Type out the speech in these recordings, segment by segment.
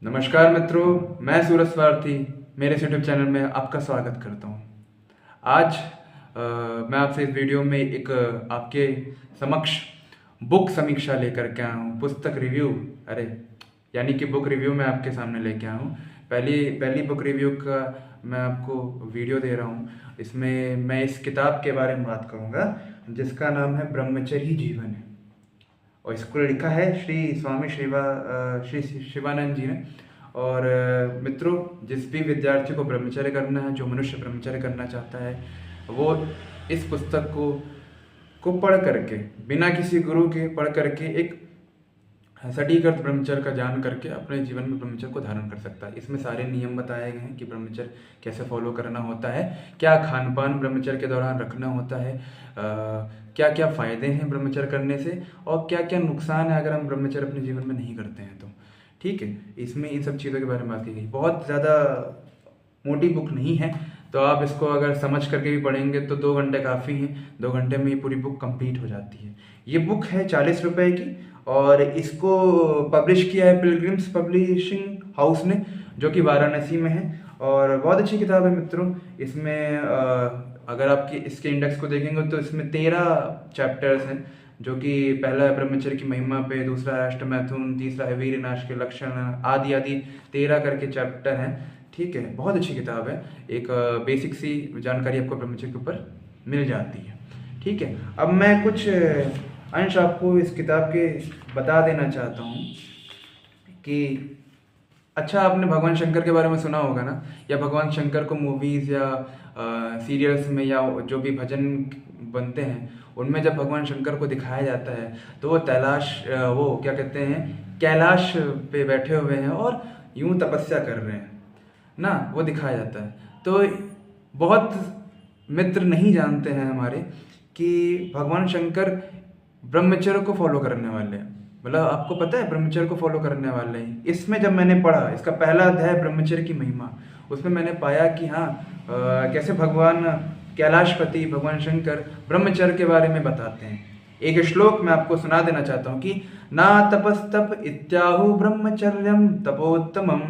नमस्कार मित्रों, मैं सूरज स्वार्थी मेरे यूट्यूब चैनल में आपका स्वागत करता हूँ। आज मैं आपसे इस वीडियो में एक आपके समक्ष बुक समीक्षा लेकर के आया हूँ। पुस्तक रिव्यू यानी कि बुक रिव्यू मैं आपके सामने लेके आया हूँ। पहली बुक रिव्यू का मैं आपको वीडियो दे रहा हूँ। इसमें मैं इस किताब के बारे में बात करूँगा जिसका नाम है ब्रह्मचर्य जीवन है, और इसको लिखा है श्री शिवानंद जी ने। और मित्रों, जिस भी विद्यार्थी को ब्रह्मचर्य करना है, जो मनुष्य ब्रह्मचर्य करना चाहता है, वो इस पुस्तक को पढ़ करके, बिना किसी गुरु के पढ़ करके, एक सटीक अर्थ ब्रह्मचर्य का जान करके अपने जीवन में ब्रह्मचर्य को धारण कर सकता है। इसमें सारे नियम बताए गए हैं कि ब्रह्मचर्य कैसे फॉलो करना होता है, क्या खान पान ब्रह्मचर्य के दौरान रखना होता है, क्या क्या फ़ायदे हैं ब्रह्मचर्य करने से, और क्या क्या नुकसान है अगर हम ब्रह्मचर्य अपने जीवन में नहीं करते हैं तो। ठीक है, इसमें इन सब चीज़ों के बारे में बात की गई। बहुत ज़्यादा मोटी बुक नहीं है, तो आप इसको अगर समझ करके भी पढ़ेंगे तो 2 घंटे काफ़ी हैं। 2 घंटे में ये पूरी बुक कंप्लीट हो जाती है। ये बुक है 40 रुपए की, और इसको पब्लिश किया है पिलग्रिम्स पब्लिशिंग हाउस ने, जो कि वाराणसी में है। और बहुत अच्छी किताब है मित्रों। इसमें अगर आपकी इसके इंडेक्स को देखेंगे तो इसमें 13 चैप्टर्स हैं, जो कि पहला है ब्रह्मचर्य की महिमा पे, दूसरा है अष्टमैथुन, तीसरा है वीर नाश के लक्षण, आदि आदि 13 करके चैप्टर हैं। ठीक है, बहुत अच्छी किताब है। एक बेसिक सी जानकारी आपको ब्रह्मचर्य के ऊपर मिल जाती है। ठीक है, अब मैं कुछ अंश आपको इस किताब के बता देना चाहता हूँ कि अच्छा, आपने भगवान शंकर के बारे में सुना होगा ना, या भगवान शंकर को मूवीज़ या सीरियल्स में या जो भी भजन बनते हैं उनमें जब भगवान शंकर को दिखाया जाता है तो वो कैलाश पे बैठे हुए हैं और यूं तपस्या कर रहे हैं ना, वो दिखाया जाता है। तो बहुत मित्र नहीं जानते हैं हमारे कि भगवान शंकर ब्रह्मचर्य को फॉलो करने वाले हैं। मतलब आपको पता है ब्रह्मचर्य को फॉलो करने वाले हैं। इसमें जब मैंने पढ़ा, इसका पहला अध्याय ब्रह्मचर्य की महिमा, उसमें मैंने पाया कि हाँ, कैसे भगवान कैलाशपति भगवान शंकर ब्रह्मचर्य के बारे में बताते हैं। एक श्लोक मैं आपको सुना देना चाहता हूँ कि ना तपस्तप इत्याहु ब्रह्मचर्यम तपोत्तमम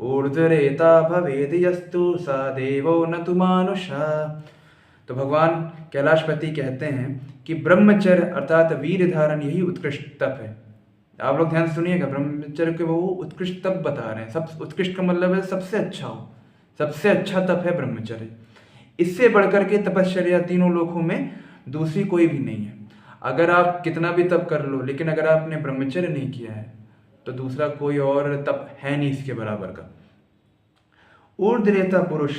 ऊर्ध्वरेता भवेद यस्तु सा देवो न तु मानुषा। तो भगवान कैलाशपति कहते हैं कि ब्रह्मचर्य अर्थात वीर धारण यही उत्कृष्ट तप है। आप लोग ध्यान से सुनिएगा, ब्रह्मचर्य के वो उत्कृष्ट तप बता रहे हैं। सब उत्कृष्ट का मतलब है सबसे अच्छा हो, सबसे अच्छा तप है ब्रह्मचर्य। इससे बढ़कर के तपश्चर्या तीनों लोकों में दूसरी कोई भी नहीं है। अगर आप कितना भी तप कर लो, लेकिन अगर आपने ब्रह्मचर्य नहीं किया है तो दूसरा कोई और तप है नहीं इसके बराबर का। ऊर्ध्वरेता पुरुष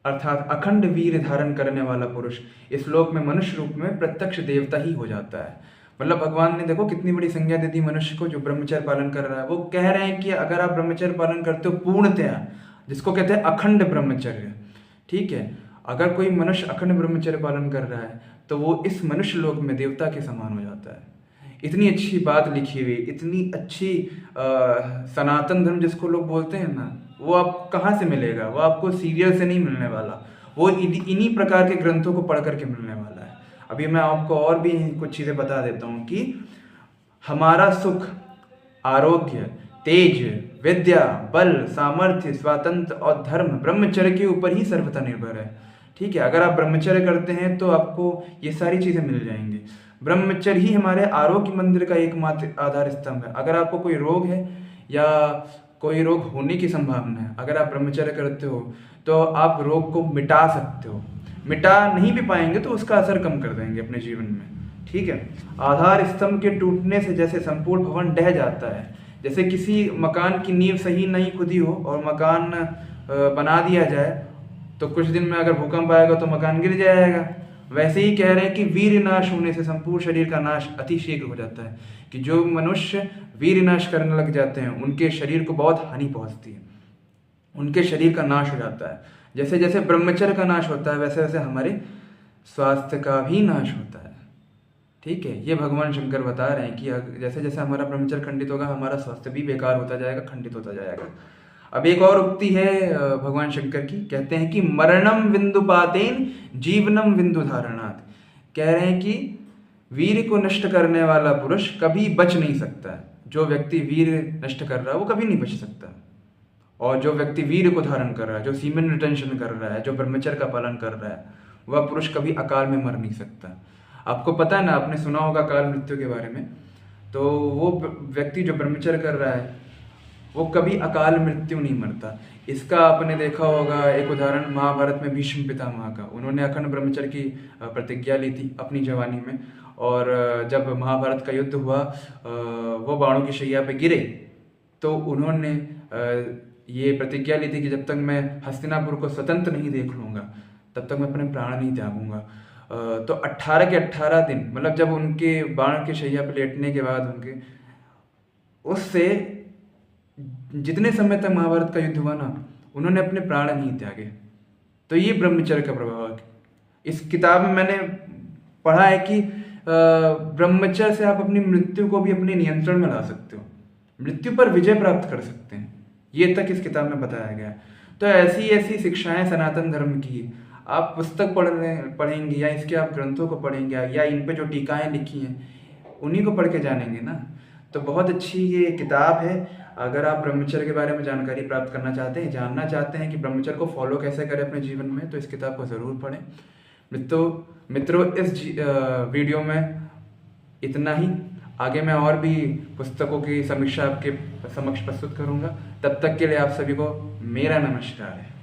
अर्थात अखंड वीर धारण करने वाला पुरुष इस लोक में मनुष्य रूप में प्रत्यक्ष देवता ही हो जाता है। मतलब भगवान ने देखो कितनी बड़ी संज्ञा दे दी मनुष्य को जो ब्रह्मचर्य पालन कर रहा है। वो कह रहे हैं कि अगर आप ब्रह्मचर्य पालन करते हो पूर्णतया, जिसको कहते हैं अखंड ब्रह्मचर्य, ठीक है, अगर कोई मनुष्य अखंड ब्रह्मचर्य पालन कर रहा है तो वो इस मनुष्य लोक में देवता के समान हो जाता है। इतनी अच्छी बात लिखी हुई, इतनी अच्छी सनातन धर्म जिसको लोग बोलते हैं ना, वो आप कहाँ से मिलेगा? वो आपको सीरियल से नहीं मिलने वाला, वो इन्हीं प्रकार के ग्रंथों को पढ़ करके मिलने वाला है। अभी मैं आपको और भी कुछ चीज़ें बता देता हूँ कि हमारा सुख, आरोग्य, तेज, विद्या, बल, सामर्थ्य, स्वातंत्र और धर्म ब्रह्मचर्य के ऊपर ही सर्वथा निर्भर है। ठीक है, अगर आप ब्रह्मचर्य करते हैं तो आपको ये सारी चीज़ें मिल जाएंगी। ब्रह्मचर्य ही हमारे आरोग्य मंदिर का एकमात्र आधार स्तंभ है। अगर आपको कोई रोग है या कोई रोग होने की संभावना है, अगर आप ब्रह्मचर्य करते हो तो आप रोग को मिटा सकते हो। मिटा नहीं भी पाएंगे तो उसका असर कम कर देंगे अपने जीवन में। ठीक है, आधार स्तंभ के टूटने से जैसे संपूर्ण भवन ढह जाता है, जैसे किसी मकान की नींव सही नहीं खुदी हो और मकान बना दिया जाए तो कुछ दिन में अगर भूकंप आएगा तो मकान गिर जाएगा, वैसे ही कह रहे हैं कि वीर नाश होने से संपूर्ण शरीर का नाश अति शीघ्र हो जाता है। कि जो मनुष्य वीर नाश करने लग जाते हैं उनके शरीर को बहुत हानि पहुंचती है, उनके शरीर का नाश हो जाता है। जैसे जैसे ब्रह्मचर्य का नाश होता है वैसे वैसे हमारे स्वास्थ्य का भी नाश होता है। ठीक है, ये भगवान शंकर बता रहे हैं कि जैसे जैसे हमारा ब्रह्मचर्य खंडित होगा हमारा स्वास्थ्य भी बेकार होता जाएगा, खंडित होता जाएगा। अब एक और उक्ति है भगवान शंकर की, कहते हैं कि मरणम विंदुपातेन जीवनम विंदु धारणात्। कह रहे हैं कि वीर को नष्ट करने वाला पुरुष कभी बच नहीं सकता है। जो व्यक्ति वीर नष्ट कर रहा है वो कभी नहीं बच सकता, और जो व्यक्ति वीर को धारण कर रहा है, जो सीमेन रिटेंशन कर रहा है, जो ब्रह्मचर्य का पालन कर रहा है, वह पुरुष कभी अकाल में मर नहीं सकता। आपको पता है ना, आपने सुना होगा अकाल मृत्यु के बारे में। तो वो व्यक्ति जो ब्रह्मचर्य कर रहा है वो कभी अकाल मृत्यु नहीं मरता। इसका आपने देखा होगा एक उदाहरण महाभारत में भीष्म पितामह का। उन्होंने अखंड ब्रह्मचर्य की प्रतिज्ञा ली थी अपनी जवानी में, और जब महाभारत का युद्ध हुआ, वो बाणों की शैया पे गिरे, तो उन्होंने ये प्रतिज्ञा ली थी कि जब तक मैं हस्तिनापुर को स्वतंत्र नहीं देख लूँगा तब तक मैं अपने प्राण नहीं त्यागूंगा। तो 18 के 18 दिन, मतलब जब उनके बाण के शैया पर लेटने के बाद उनके उससे जितने समय तक महाभारत का युद्ध हुआ ना, उन्होंने अपने प्राण नहीं त्यागे। तो ये ब्रह्मचर्य का प्रभाव है। इस किताब में मैंने पढ़ा है कि ब्रह्मचर्य से आप अपनी मृत्यु को भी अपने नियंत्रण में ला सकते हो, मृत्यु पर विजय प्राप्त कर सकते हैं। ये तक इस किताब में बताया गया है। तो ऐसी ऐसी शिक्षाएं सनातन धर्म की आप पुस्तक पढ़ेंगे या इसके आप ग्रंथों को पढ़ेंगे या इन पे जो टीकाएं लिखी हैं उन्हीं को पढ़ के जानेंगे ना। तो बहुत अच्छी ये किताब है। अगर आप ब्रह्मचर्य के बारे में जानकारी प्राप्त करना चाहते हैं, जानना चाहते हैं कि ब्रह्मचर्य को फॉलो कैसे करें अपने जीवन में, तो इस किताब को ज़रूर पढ़ें। मित्रों इस वीडियो में इतना ही। आगे मैं और भी पुस्तकों की समीक्षा आपके समक्ष प्रस्तुत करूंगा। तब तक के लिए आप सभी को मेरा नमस्कार है।